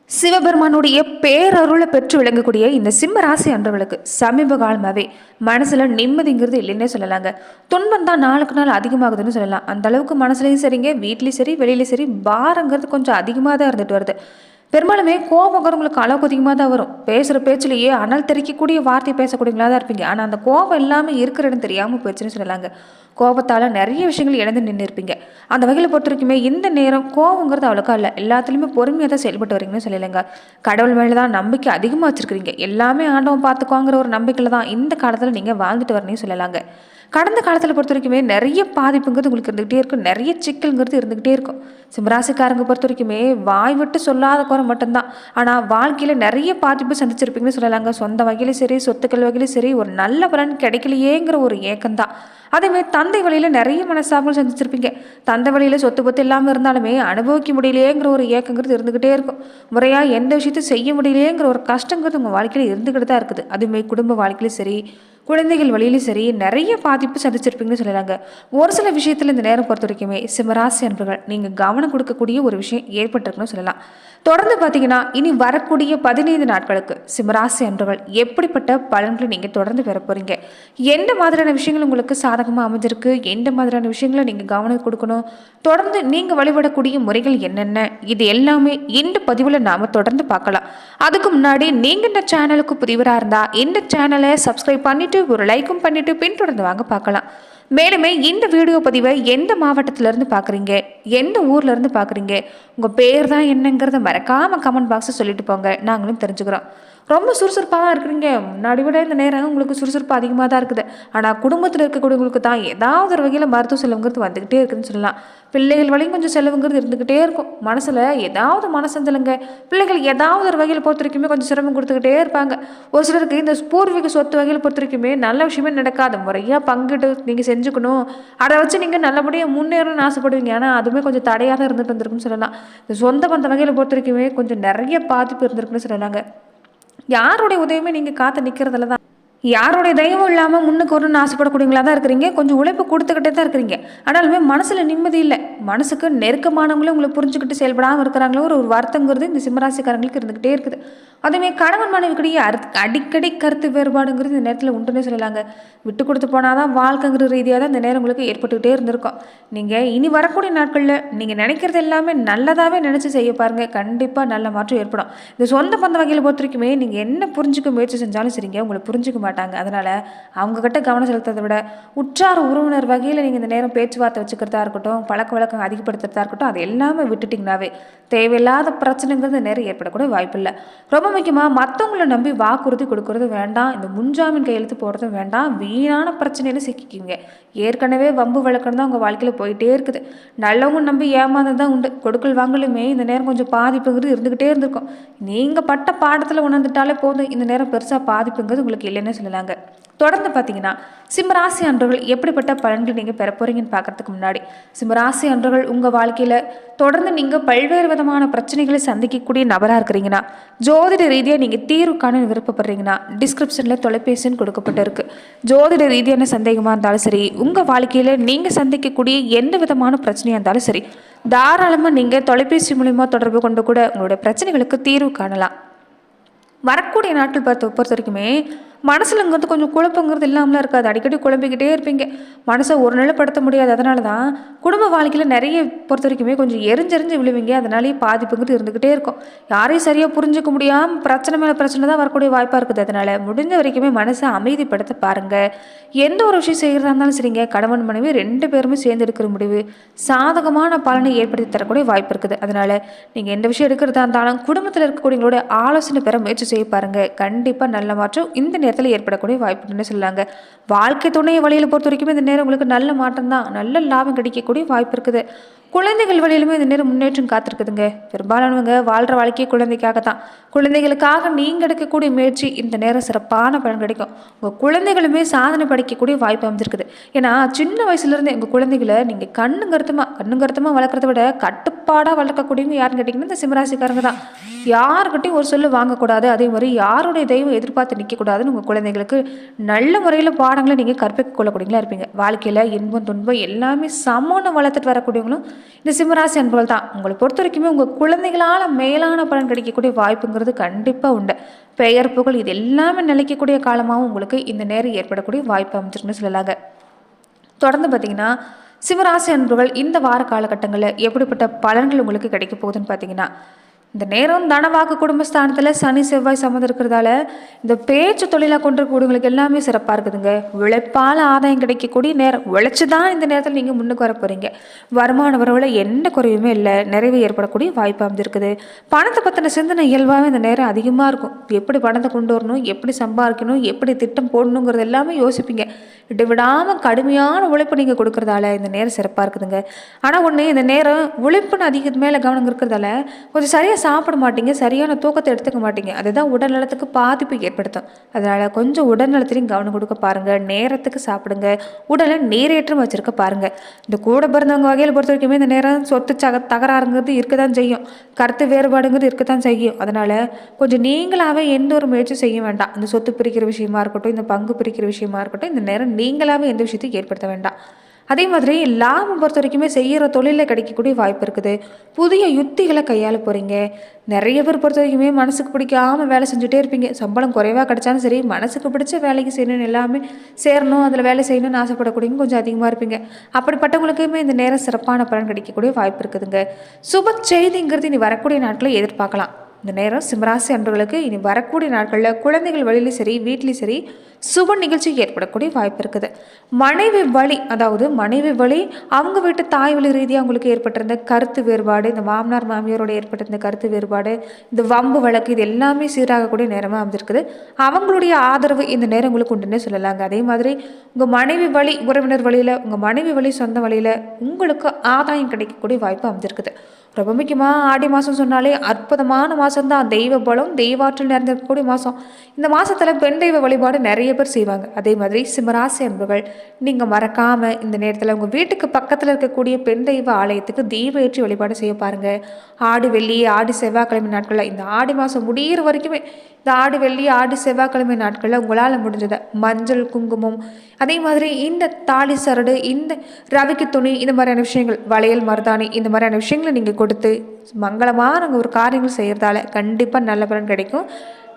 சிவபெருமானுடைய பேரருளை பெற்று விளங்கக்கூடிய இந்த சிம்ம ராசி அன்றவர்களுக்கு சமீப காலமாகவே மனசுல நிம்மதிங்கிறது இல்லைன்னே சொல்லலாங்க. துன்பம் தான் நாளுக்கு நாள் அதிகமாகுதுன்னு சொல்லலாம். அந்த அளவுக்கு மனசுலையும் சரிங்க, வீட்லேயும் சரி, வெளியிலையும் சரி, பாரங்கிறது கொஞ்சம் அதிகமாக தான் இருந்துட்டு வருது. பெரும்பாலுமே கோபங்கிறது உங்களுக்கு அளவுக்கு அதிகமாக தான் வரும். பேசுகிற பேச்சிலேயே அனல் தெறிக்கக்கூடிய வார்த்தை பேசக்கூடியவங்களா தான் இருப்பீங்க. ஆனால் அந்த கோபம் எல்லாமே இருக்கிற இடம் தெரியாமல் போயிடுச்சுன்னு சொல்லலாங்க. கோபத்தால் நிறைய விஷயங்கள் இழந்து நின்று இருப்பீங்க. அந்த வகையில் பொறுத்த வரைக்குமே இந்த நேரம் கோபங்கிறது அவ்வளோக்கா இல்லை, எல்லாத்துலேயுமே பொறுமையாக தான் செயல்பட்டு வரீங்கன்னு சொல்லலைங்க. கடவுள் மேலே தான் நம்பிக்கை அதிகமாக வச்சுருக்கிறீங்க. எல்லாமே ஆண்டவன் பார்த்துக்குவாங்கிற ஒரு நம்பிக்கையில் தான் இந்த காலத்தில் நீங்கள் வாழ்ந்துட்டு வரணும்னு சொல்லலாங்க. கடந்த காலத்தில் பொறுத்த வரைக்குமே நிறைய பாதிப்புங்கிறது உங்களுக்கு இருந்துகிட்டே இருக்கும், நிறைய சிக்கல்ங்கிறது இருந்துகிட்டே இருக்கும். சிம்மராசிக்காரங்க பொறுத்த வரைக்குமே வாய் விட்டு சொல்லாத குறை மட்டும்தான். ஆனால் வாழ்க்கையில் நிறைய பாதிப்பு சந்திச்சிருப்பீங்கன்னு சொல்லலாங்க. சொந்த வகையிலும் சரி, சொத்துக்கள் வகையிலும் சரி, ஒரு நல்ல பலன் கிடைக்கலையேங்கிற ஒரு ஏக்கம் தான். அதேமாதிரி தந்தை வழியில் நிறைய மனசாபங்கள் சந்திச்சிருப்பீங்க. தந்தை வழியில் சொத்து பத்து இல்லாமல் இருந்தாலுமே அனுபவிக்க முடியலையேங்கிற ஒரு ஏக்கங்கிறது இருந்துகிட்டே இருக்கும். முறையாக எந்த விஷயத்தையும் செய்ய முடியலையேங்கிற ஒரு கஷ்டங்கிறது உங்கள் வாழ்க்கையில் இருந்துக்கிட்டு தான் இருக்குது. அதுமாதிரி குடும்ப வாழ்க்கையிலும் சரி, குழந்தைகள் வழியிலும் சரி, நிறைய பாதிப்பு சந்திச்சிருப்பீங்கன்னு சொல்லலாங்க. ஒரு சில விஷயத்தில் இந்த நேரம் பொறுத்த வரைக்குமே சிம்மராசி அன்பர்கள் நீங்கள் கவனம் கொடுக்கக்கூடிய ஒரு விஷயம் ஏற்பட்டிருக்குன்னு சொல்லலாம். தொடர்ந்து பார்த்தீங்கன்னா இனி வரக்கூடிய 15 நாட்களுக்கு சிம்மராசி அன்பர்கள் எப்படிப்பட்ட பலன்களை நீங்கள் தொடர்ந்து பெற போறீங்க, எந்த மாதிரியான விஷயங்கள் உங்களுக்கு சாதகமாக அமைஞ்சிருக்கு, எந்த மாதிரியான விஷயங்களை நீங்கள் கவனம் கொடுக்கணும், தொடர்ந்து நீங்கள் வழிபடக்கூடிய முறைகள் என்னென்ன, இது எல்லாமே இந்த பதிவில் நாம் தொடர்ந்து பார்க்கலாம். அதுக்கு முன்னாடி நீங்கள் இந்த சேனலுக்கு புதிவராக இருந்தால் இந்த சேனலை சப்ஸ்கிரைப் பண்ணிட்டு ஒரு லைக்கும் பண்ணிட்டு பின்தொடர்ந்து வாங்க பார்க்கலாம். மேலுமே இந்த வீடியோ பதிவை எந்த மாவட்டத்திலேருந்து பார்க்குறீங்க, எந்த ஊர்லேருந்து பார்க்குறீங்க, உங்கள் பேர் தான் என்னங்கிறத மறக்காமல் கமெண்ட் பாக்ஸை சொல்லிட்டு போங்க, நாங்களும் தெரிஞ்சுக்கிறோம். ரொம்ப சுறுசுறுப்பாக தான் இருக்கிறீங்க. முன்னாடி விட இந்த நேரம் உங்களுக்கு சுறுசுறுப்பு அதிகமாக தான் இருக்குது. ஆனால் குடும்பத்தில் இருக்கக்கூடியவங்களுக்கு தான் ஏதாவது ஒரு வகையில் மருத்துவ செலவுங்கிறது வந்துக்கிட்டே இருக்குதுன்னு சொல்லலாம். பிள்ளைகள் வழியும் கொஞ்சம் செலவுங்கிறது இருந்துக்கிட்டே இருக்கும். மனசில் ஏதாவது மனசஞ்சலுங்க, பிள்ளைகள் ஏதாவது ஒரு வகையில் பொறுத்த வரைக்குமே கொஞ்சம் சிரமம் கொடுத்துக்கிட்டே இருப்பாங்க. ஒரு சிலருக்கு இந்த பூர்வீக சொத்து வகையில் பொறுத்த வரைக்குமே நல்ல விஷயமே நடக்காது. முறையாக பங்கிட்டு நீங்கள் செஞ்சுக்கணும், அதை வச்சு நீங்கள் நல்லபடியாக முன்னேறணும்னு ஆசைப்படுவீங்க. ஆனால் அதுவுமே கொஞ்சம் தடையாக தான் இருந்துட்டு வந்திருக்குன்னு சொல்லலாம். இந்த சொந்த பந்த வகையில் பொறுத்த வரைக்குமே கொஞ்சம் நிறைய பாதிப்பு இருந்திருக்குன்னு சொல்லலாங்க. யாருடைய உதவியுமே நீங்கள் காத்து நிற்கிறதுல தான், யாருடைய தயவும் இல்லாமல் முன்னுக்கு வரணும்னு ஆசைப்படக்கூடியவங்களா தான் இருக்கிறீங்க. கொஞ்சம் உழைப்பு கொடுத்துக்கிட்டே தான் இருக்கிறீங்க. ஆனாலுமே மனசில் நிம்மதி இல்லை. மனசுக்கு நெருக்கமானவங்களும் உங்களை புரிஞ்சுக்கிட்டு செயல்படாமல் இருக்கிறாங்களோ ஒரு வருத்தங்கிறது இந்த சிம்மராசிக்காரங்களுக்கு இருந்துக்கிட்டே இருக்குது. அதேமாதிரி கணவன் மனைவிக்கிடையே அடிக்கடி கருத்து வேறுபாடுங்கிறது இந்த நேரத்தில் உண்டுன்னே சொல்லலாங்க. விட்டு கொடுத்து போனால் தான் வாழ்க்கைங்கிற ரீதியாக தான் இந்த நேரம் உங்களுக்கு ஏற்பட்டுக்கிட்டே இருந்திருக்கும். நீங்கள் இனி வரக்கூடிய நாட்களில் நீங்கள் நினைக்கிறது எல்லாமே நல்லதாகவே நினச்சி செய்ய பாருங்கள். கண்டிப்பாக நல்ல மாற்றம் ஏற்படும். இந்த சொந்த பந்த வகையில் பொறுத்த வரைக்குமே நீங்கள் என்ன புரிஞ்சுக்க முயற்சி செஞ்சாலும் சரிங்க, உங்களை புரிஞ்சுக்க மாட்டாங்க. அதனால் அவங்கக்கிட்ட கவனம் செலுத்துறதை விட உற்றார் உறவினர் வகையில் நீங்கள் இந்த நேரம் பேச்சுவார்த்தை வச்சுக்கிறதா இருக்கட்டும், பழக்க வழக்கம் அதிகப்படுத்துறதா இருக்கட்டும், அது எல்லாமே விட்டுட்டிங்கனாவே தேவையில்லாத பிரச்சனைங்கிறது நேரம் ஏற்படக்கூட வாய்ப்பு இல்லை. ரொம்ப முக்கியமாக மற்றவங்களை நம்பி வாக்குறுதி கொடுக்கறது வேண்டாம். இந்த முன்ஜாமீன் கையெழுத்து போடுறதும் வேண்டாம். வீணான பிரச்சனையில சிக்கிக்குங்க. ஏற்கனவே வம்பு வழக்கம் தான் உங்கள் வாழ்க்கையில் போயிட்டே இருக்குது. நல்லவங்க நம்பி ஏமாந்தது தான் உண்டு. கொடுக்கல் வாங்கலுமே இந்த நேரம் கொஞ்சம் பாதிப்புங்கிறது இருந்துக்கிட்டே இருந்திருக்கும். நீங்கள் பட்ட பாடத்தில் உணர்ந்துட்டாலே போதும், இந்த நேரம் பெருசாக பாதிப்புங்கிறது உங்களுக்கு இல்லைன்னு சொல்லலாங்க. தொடர்ந்து பார்த்தீங்கன்னா சிம்மராசி அன்றர்கள் எப்படிப்பட்ட பலன்கள் நீங்கள் பெற போகிறீங்கன்னு பார்க்கறதுக்கு முன்னாடி, சிம்மராசி அன்றர்கள் உங்கள் வாழ்க்கையில் தொடர்ந்து நீங்கள் பல்வேறு விதமான பிரச்சனைகளை சந்திக்கக்கூடிய நபராக இருக்கிறீங்கன்னா, ஜோதிட ரீதியாக நீங்கள் தீர்வு காண விருப்பப்படுறீங்கன்னா டிஸ்கிரிப்ஷனில் தொலைபேசின்னு கொடுக்கப்பட்டிருக்கு. ஜோதிட ரீதியான சந்தேகமாக இருந்தாலும் சரி, உங்கள் வாழ்க்கையில் நீங்கள் சந்திக்கக்கூடிய எந்த விதமான பிரச்சனையாக இருந்தாலும் சரி, தாராளமாக நீங்கள் தொலைபேசி மூலிமா தொடர்பு கொண்டு கூட உங்களுடைய பிரச்சனைகளுக்கு தீர்வு காணலாம். வரக்கூடிய நாட்கள் பொறுத்த வரைக்குமே மனசுலங்கிறது கொஞ்சம் குழப்பங்கிறது இல்லாமலாம் இருக்காது. அடிக்கடி குழம்பிக்கிட்டே இருப்பீங்க. மனசை ஒரு நிலைப்படுத்த முடியாது. அதனால தான் குடும்ப வாழ்க்கையில் நிறைய பொறுத்த வரைக்குமே கொஞ்சம் எரிஞ்செறிஞ்சு விழுவீங்க. அதனாலேயே பாதிப்புங்கிறது இருந்துக்கிட்டே இருக்கும். யாரையும் சரியாக புரிஞ்சிக்க முடியாமல் பிரச்சனை மேலே பிரச்சனை தான் வரக்கூடிய வாய்ப்பாக இருக்குது. அதனால் முடிஞ்ச வரைக்குமே மனசை அமைதிப்படுத்த பாருங்கள். எந்த ஒரு விஷயம் செய்கிறதா இருந்தாலும் சரிங்க, கணவன் மனைவி 2 பேருமே சேர்ந்து எடுக்கிற முடிவு சாதகமான பலனை ஏற்படுத்தி தரக்கூடிய வாய்ப்பு இருக்குது. அதனால் நீங்கள் எந்த விஷயம் எடுக்கிறதா இருந்தாலும் குடும்பத்தில் இருக்கக்கூடியவங்களோட ஆலோசனை பெற முயற்சி செய்ய பாருங்கள். கண்டிப்பாக நல்ல மாற்றம் இந்த நேரத்தில் ஏற்படக்கூடிய வாய்ப்புன்னு சொல்லாங்க. வாழ்க்கை துணையை வழியில் பொறுத்த வரைக்கும் இந்த நேரம் உங்களுக்கு நல்ல மாற்றம் தான், நல்ல லாபம் கிடைக்கக்கூடிய வாய்ப்பு இருக்குது. குழந்தைகள் வழியிலுமே இந்த நேரம் முன்னேற்றம் காத்திருக்குதுங்க. பெரும்பாலானவங்க வாழ்கிற வாழ்க்கையை குழந்தைக்காக தான். குழந்தைகளுக்காக நீங்கள் எடுக்கக்கூடிய முயற்சி இந்த நேரம் சிறப்பான பலன் கிடைக்கும். உங்கள் குழந்தைகளுமே சாதனை படிக்கக்கூடிய வாய்ப்பு அமைஞ்சிருக்குது. ஏன்னா சின்ன வயசுலேருந்து எங்கள் குழந்தைகளை நீங்கள் கண்ணுங்கருத்தமாக வளர்க்குறத விட கட்டுப்பாடாக வளர்க்கக்கூடியவங்க யாருன்னு கேட்டிங்கன்னா இந்த சிம்மராசிக்காரங்க தான். யாருக்கிட்டையும் ஒரு சொல்லு வாங்கக்கூடாது, அதே மாதிரி யாருடைய தெய்வம் எதிர்பார்த்து நிற்கக்கூடாதுன்னு உங்கள் உங்கள் குழந்தைகளுக்கு நல்ல முறையில் பாடங்களை நீங்கள் கற்பிக்க கொள்ளக்கூடியங்களா இருப்பீங்க. வாழ்க்கையில் இன்பம் துன்பம் எல்லாமே சமம்னு வளர்த்துட்டு வரக்கூடியவங்களும் இந்த சிம்மராசி அன்பர்கள் தான். உங்களை பொறுத்த வரைக்குமே உங்கள் குழந்தைகளால் மேலான பலன் கிடைக்கக்கூடிய வாய்ப்புங்கிறது கண்டிப்பாக உண்டு. பெயர் புகழ் இது எல்லாமே நிலைக்கக்கூடிய காலமாகவும் உங்களுக்கு இந்த நேரம் ஏற்படக்கூடிய வாய்ப்பு அமைச்சிருக்குன்னு சொல்லலாங்க. தொடர்ந்து பார்த்தீங்கன்னா சிம்மராசி அன்பர்கள் இந்த வார காலகட்டங்களில் எப்படிப்பட்ட பலன்கள் உங்களுக்கு கிடைக்க போகுதுன்னு பார்த்தீங்கன்னா, இந்த நேரம் தனவாக்கு குடும்பஸ்தானத்தில் சனி செவ்வாய் சம்மந்தம் இருக்கிறதால இந்த பேச்சு தொழிலாக கொண்டிருக்கக்கூடியவங்களுக்கு எல்லாமே சிறப்பாக இருக்குதுங்க. உழைப்பால் ஆதாயம் கிடைக்கக்கூடிய நேரம். உழைச்சி தான் இந்த நேரத்தில் நீங்கள் முன்னுக்கு வர போகிறீங்க. வருமான வரவில் எந்த குறையுமே இல்லை, நிறைவு ஏற்படக்கூடிய வாய்ப்பு அமைஞ்சிருக்குது. பணத்தை பற்றின சிந்தனை இயல்பாகவே இந்த நேரம் அதிகமாக இருக்கும். எப்படி பணத்தை கொண்டு வரணும், எப்படி சம்பாதிக்கணும், எப்படி திட்டம் போடணுங்கிறது எல்லாமே யோசிப்பீங்க. விடாமல் கடுமையான உழைப்பு நீங்கள் கொடுக்குறதால இந்த நேரம் சிறப்பாக இருக்குதுங்க. ஆனால் ஒன்று, இந்த நேரம் உழைப்புன்னு அதிக மேலே கவனம் இருக்கிறதால கொஞ்சம் சரியாக சாப்பிட மாட்டீங்க, சரியான தூக்கத்தை எடுத்துக்க மாட்டீங்க. அதுதான் உடல் நலத்துக்கு பாதிப்பு ஏற்படுத்தும். அதனால் கொஞ்சம் உடல் நலத்திலையும் கவனம் கொடுக்க பாருங்கள். நேரத்துக்கு சாப்பிடுங்க. உடலை நீரேற்றம் வச்சுருக்க பாருங்கள். இந்த கூட பிறந்தவங்க வகையில் பொறுத்த வரைக்குமே இந்த நேரம் சொத்து தகராறுங்கிறது இருக்க தான் செய்யும், கருத்து வேறுபாடுங்கிறது இருக்க தான் செய்யும். அதனால் கொஞ்சம் நீங்களாகவே எந்த ஒரு முயற்சி செய்ய வேண்டாம். இந்த சொத்து பிரிக்கிற விஷயமா இருக்கட்டும், இந்த பங்கு பிரிக்கிற விஷயமா இருக்கட்டும், இந்த நேரம் நீங்களாகவே எந்த விஷயத்தையும் ஏற்படுத்த வேண்டாம். அதே மாதிரி லாபம் பொறுத்த வரைக்குமே செய்கிற தொழிலில் கிடைக்கக்கூடிய வாய்ப்பு இருக்குது. புதிய யுத்திகளை கையாள போகிறீங்க. நிறைய பேர் பொறுத்த வரைக்குமே மனசுக்கு பிடிக்காமல் வேலை செஞ்சுட்டே இருப்பீங்க. சம்பளம் குறைவாக கிடைச்சாலும் சரி, மனசுக்கு பிடிச்ச வேலைக்கு செய்யணும்னு எல்லாமே சேரணும், அதில் வேலை செய்யணும்னு ஆசைப்படக்கூடியவங்க கொஞ்சம் அதிகமாக இருப்பீங்க. அப்படிப்பட்டவங்களுக்குமே இந்த நேரம் சிறப்பான பலன் கிடைக்கக்கூடிய வாய்ப்பு இருக்குதுங்க. சுப செய்திங்கிறது இனி வரக்கூடிய நாட்களை எதிர்பார்க்கலாம். இந்த நேரம் சிம்மராசி அன்பர்களுக்கு இனி வரக்கூடிய நாட்களில் குழந்தைகள் வழியிலும் சரி, வீட்லேயும் சரி சுப நிகழ்ச்சி ஏற்படக்கூடிய வாய்ப்பு இருக்குது. மனைவி வழி, அதாவது மனைவி வழி அவங்க வீட்டு தாய் வழி ரீதியாக அவங்களுக்கு ஏற்பட்டிருந்த கருத்து வேறுபாடு, இந்த மாமனார் மாமியாரோட ஏற்பட்டிருந்த கருத்து வேறுபாடு, இந்த வம்பு வழக்கு இது எல்லாமே சீராகக்கூடிய நேரமாக அமைஞ்சிருக்குது. அவங்களுடைய ஆதரவு இந்த நேரம் உங்களுக்கு உண்டுன்னே சொல்லலாங்க. அதே மாதிரி உங்கள் மனைவி வழி உறவினர் வழியில், உங்கள் மனைவி வழி சொந்த வழியில் உங்களுக்கு ஆதாயம் கிடைக்கக்கூடிய வாய்ப்பு அமைஞ்சிருக்குது. ரொம்ப முக்கியமாக ஆடி மாதம் சொன்னாலே அற்புதமான மாதம்தான். தெய்வ பலம் தெய்வாற்றல் நிறைந்திருக்கக்கூடிய மாதம். இந்த மாதத்தில் பெண் தெய்வ வழிபாடு நிறைய பேர் செய்வாங்க. அதே மாதிரி சிம்மராசி அன்பர்கள் நீங்கள் மறக்காமல் இந்த நேரத்தில் உங்கள் வீட்டுக்கு பக்கத்தில் இருக்கக்கூடிய பெண் தெய்வ ஆலயத்துக்கு தெய்வ ஏற்றி வழிபாடு செய்ய பாருங்கள். ஆடி வெள்ளி ஆடி செவ்வாய்க்கிழமை நாட்களில், இந்த ஆடி மாதம் முடிகிற வரைக்குமே இந்த ஆடி வெள்ளி ஆடி செவ்வாய்க்கிழமை நாட்களில் உங்களால் முடிஞ்சதை மஞ்சள் குங்குமம், அதே மாதிரி இந்த தாலி சரடு, இந்த ரவிக்கு துணி, இந்த மாதிரியான விஷயங்கள், வளையல் மருதாணி, இந்த மாதிரியான விஷயங்களை நீங்கள் கொடுத்து மங்களமான ஒரு காரியங்கள் செய்கிறதால கண்டிப்பாக நல்ல பலன் கிடைக்கும்.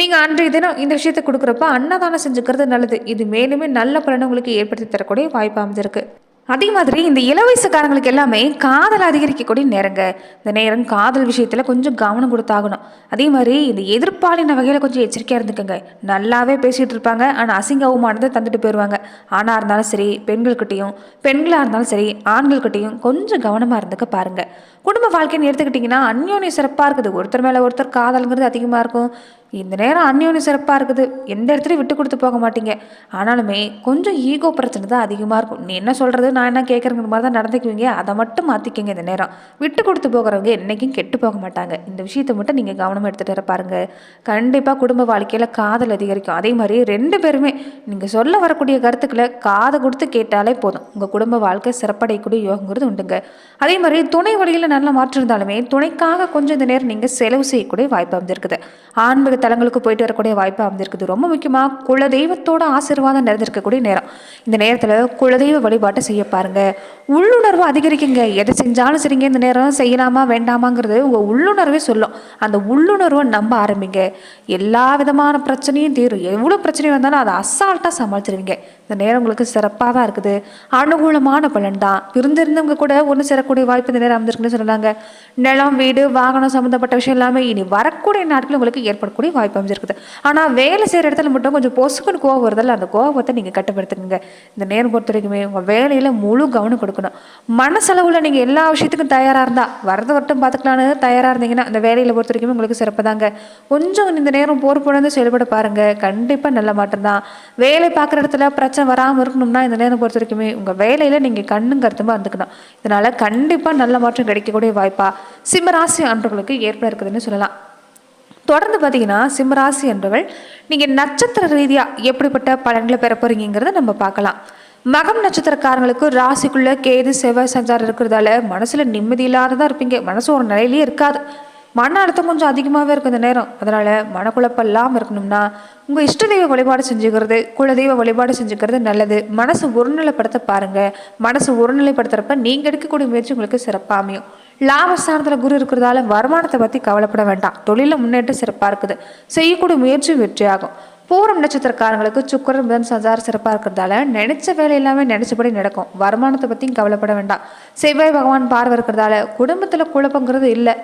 நீங்கள் அன்றைய தினம் இந்த விஷயத்தை கொடுக்குறப்ப அன்னதானம் செஞ்சுக்கிறது நல்லது. இது மேலுமே நல்ல பலனை உங்களுக்கு ஏற்படுத்தி தரக்கூடிய வாய்ப்பு அமைஞ்சிருக்கு. அதே மாதிரி இந்த இளவயசுக்காரங்களுக்கு எல்லாமே காதல் அதிகரிக்கக்கூடிய நேரங்க. இந்த நேரம் காதல் விஷயத்தில் கொஞ்சம் கவனம் கொடுத்தாகணும். அதே மாதிரி இந்த எதிர்ப்பாளின வகையில் கொஞ்சம் எச்சரிக்கையாக இருந்துக்கோங்க. நல்லாவே பேசிகிட்டு இருப்பாங்க, ஆனால் அசிங்க அவமானத்தை தந்துட்டு போயிடுவாங்க. ஆணாக இருந்தாலும் சரி, பெண்களாக இருந்தாலும் சரி, ஆண்கள்கிட்டையும் கொஞ்சம் கவனமாக இருந்துக்க பாருங்கள். குடும்ப வாழ்க்கைன்னு எடுத்துக்கிட்டிங்கன்னா அந்யோன்யம் சிறப்பாக இருக்குது. ஒருத்தர் மேலே ஒருத்தர் காதல்ங்கிறது அதிகமாக இருக்கும். இந்த நேரம் அந்யோன்யம் சிறப்பாக இருக்குது. எந்த இடத்துலையும் விட்டு கொடுத்து போக மாட்டீங்க. ஆனாலுமே கொஞ்சம் ஈகோ பிரச்சனை தான் அதிகமாக இருக்கும். நீ என்ன சொல்கிறது, நான் என்ன கேட்குறங்கிற மாதிரி தான் நடந்துக்குவீங்க. அதை மட்டும் மாற்றிக்கங்க. இந்த நேரம் விட்டு கொடுத்து போகிறவங்க என்றைக்கும் கெட்டு போக மாட்டாங்க. இந்த விஷயத்தை மட்டும் நீங்கள் கவனமாக எடுத்துகிட்டு வர பாருங்கள். கண்டிப்பாக குடும்ப வாழ்க்கையில் காதல் அதிகரிக்கும். அதே மாதிரி ரெண்டு பேருமே நீங்கள் சொல்ல வரக்கூடிய கருத்துக்களை காதை கொடுத்து கேட்டாலே போதும். உங்கள் குடும்ப வாழ்க்கை சிறப்படையக்கூடிய யோகங்கிறது உண்டுங்க. அதே மாதிரி துணை வழியில் நல்ல மாற்றம் இருந்தாலுமே துணைக்காக கொஞ்சம் இந்த நேரம் நீங்கள் செலவு செய்யக்கூடிய வாய்ப்பு அமைஞ்சிருக்குது. ஆன்மீக தலங்களுக்கு போயிட்டு வரக்கூடிய வாய்ப்பு அமைஞ்சிருக்குது. ரொம்ப முக்கியமாக குலதெய்வத்தோட ஆசீர்வாதம் நிறைந்திருக்கக்கூடிய நேரம். இந்த நேரத்தில் குலதெய்வ வழிபாட்டை செய்ய பாருங்க. உள்ளுணர்வு அதிகரிக்குங்க. எதை செஞ்சாலும் சரிங்க, இந்த நேரம் செய்யலாமா வேண்டாமாங்கிறது உங்கள் உள்ளுணர்வே சொல்லும். அந்த உள்ளுணர்வை நம்ப ஆரம்பிங்க. எல்லா விதமான பிரச்சனையும் தீரும். எவ்வளோ பிரச்சனை வந்தாலும் அதை அசால்ட்டாக சமாளிச்சிருவீங்க. இந்த நேரம் உங்களுக்கு சிறப்பாக தான் இருக்குது. அனுகூலமான பலன் தான். பிரிந்திருந்தவங்க கூட ஒன்று சேரக்கூடிய வாய்ப்பு இந்த நேரம் அமைஞ்சிருக்குன்னு சொல்லலாங்க. நிலம் வீடு வாகனம் சம்மந்தப்பட்ட விஷயம் எல்லாமே இனி வரக்கூடிய நாட்கள் உங்களுக்கு ஏற்படக்கூடிய வாய்ப்பு அமைஞ்சிருக்குது. ஆனால் வேலை செய்கிற இடத்துல மட்டும் கொஞ்சம் பொசுக்குன்னு கோவம் வருதில்ல, அந்த கோபத்தை நீங்கள் கட்டுப்படுத்துங்க. இந்த நேரம் பொறுத்த வரைக்குமே உங்கள் வேலையில் முழு கவனம் கொடுக்கணும். மனசளவில் நீங்கள் எல்லா விஷயத்துக்கும் தயாராக இருந்தால் வரது வட்டம் பார்த்துக்கலான்னு தயாராக இருந்தீங்கன்னா அந்த வேலையில் பொறுத்த வரைக்குமே உங்களுக்கு சிறப்பு தாங்க. கொஞ்சம் இந்த நேரம் பொறுப்புணர்ந்து செயல்பட பாருங்கள். கண்டிப்பாக நல்ல மாற்றம் தான். வேலை பார்க்குற இடத்துல பிரச்சனை வராமல் இருக்கணும்னா இந்த நேரம் பொறுத்த வரைக்குமே உங்கள் வேலையில் நீங்கள் கண்ணும் கருத்துமாக இருந்துக்கணும். இதனால் கண்டிப்பாக நல்ல மாற்றம் கிடைக்கக்கூடிய வாய்ப்பாக சிம்மராசி அன்பர்களுக்கு ஏற்பட இருக்குதுன்னு சொல்லலாம். தொடர்ந்து பார்த்தீங்கன்னா சிம்மராசி அன்பர்கள் நீங்கள் நட்சத்திர ரீதியாக எப்படிப்பட்ட பலன்களை பெற போகிறீங்கிறத நம்ம பார்க்கலாம். மகம் நட்சத்திரக்காரங்களுக்கு ராசிக்குள்ளே கேது செவ்வாய் சஞ்சாரம் இருக்கிறதால மனசில் நிம்மதி இல்லாததாக இருப்பீங்க. மனசு ஒரு நிலையிலேயே இருக்காது. மன அழுத்தம் கொஞ்சம் அதிகமாகவே இருக்கும் இந்த நேரம். அதனால் மனக்குழப்பம் இல்லாமல் இருக்கணும்னா உங்கள் இஷ்ட தெய்வ வழிபாடு செஞ்சுக்கிறது, குலதெய்வ வழிபாடு செஞ்சுக்கிறது நல்லது. மனசு ஒருநிலைப்படுத்த பாருங்கள். மனசு ஒருநிலைப்படுத்துகிறப்ப நீங்கள் எடுக்கக்கூடிய முயற்சி உங்களுக்கு சிறப்பாக அமையும். லாபஸ்தானத்தில் குரு இருக்கிறதால வருமானத்தை பற்றி கவலைப்பட வேண்டாம். தொழிலில் முன்னேற்றம் சிறப்பாக இருக்குது. செய்யக்கூடிய முயற்சி வெற்றியாகும். பூரம் நட்சத்திரக்காரங்களுக்கு சுக்கிரன் புதன் சஞ்சாரம் சிறப்பாக இருக்கிறதால நினைச்ச வேலை எல்லாமே நினைச்சபடி நடக்கும். வருமானத்தை பற்றியும் கவலைப்பட வேண்டாம். செவ்வாய் பகவான் பார்வை இருக்கிறதால குடும்பத்தில் குழப்பங்கிறது இல்லை.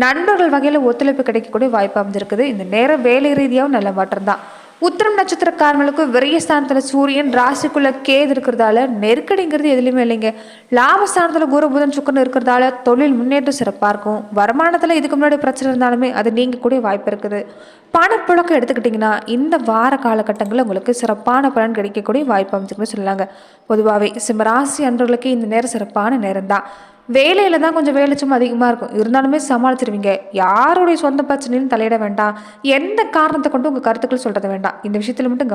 நண்பர்கள் வகையில் ஒத்துழைப்பு கிடைக்கக்கூடிய வாய்ப்பு அமைஞ்சிருக்குது. இந்த நேரம் வேலை ரீதியாகவும் நல்ல மாற்றம் தான். உத்திரம் நட்சத்திரக்காரங்களுக்கு விரயஸ்தானத்தில் சூரியன், ராசிக்குள்ள கேது இருக்கிறதால நெருக்கடிங்கிறது எதுலையுமே இல்லைங்க. லாபஸ்தானத்தில் குரு புதன் சுக்கரன் இருக்கிறதால தொழில் முன்னேற்றம் சிறப்பாக இருக்கும். வருமானத்தில் இதுக்கு முன்னாடி பிரச்சனை இருந்தாலுமே அது நீங்கக்கூடிய வாய்ப்பு இருக்குது. பணப்புழக்கம் எடுத்துக்கிட்டிங்கன்னா இந்த வார காலகட்டங்களில் உங்களுக்கு சிறப்பான பலன் கிடைக்கக்கூடிய வாய்ப்பு அமைச்சுன்னு சொல்லலாங்க. பொதுவாகவே சிம்மராசி அன்றர்களுக்கு இந்த நேரம் சிறப்பான நேரம் தான். வேலையில் தான் கொஞ்சம் வேலைச்சும் அதிகமாக இருக்கும். இருந்தாலுமே சமாளிச்சிருவீங்க. யாருடைய சொந்த பிரச்சனையும் தலையிட வேண்டாம். எந்த காரணத்தை கொண்டு உங்கள் கருத்துக்கள் சொல்கிறது வேண்டாம். இந்த விஷயத்தில் மட்டும் கவனம்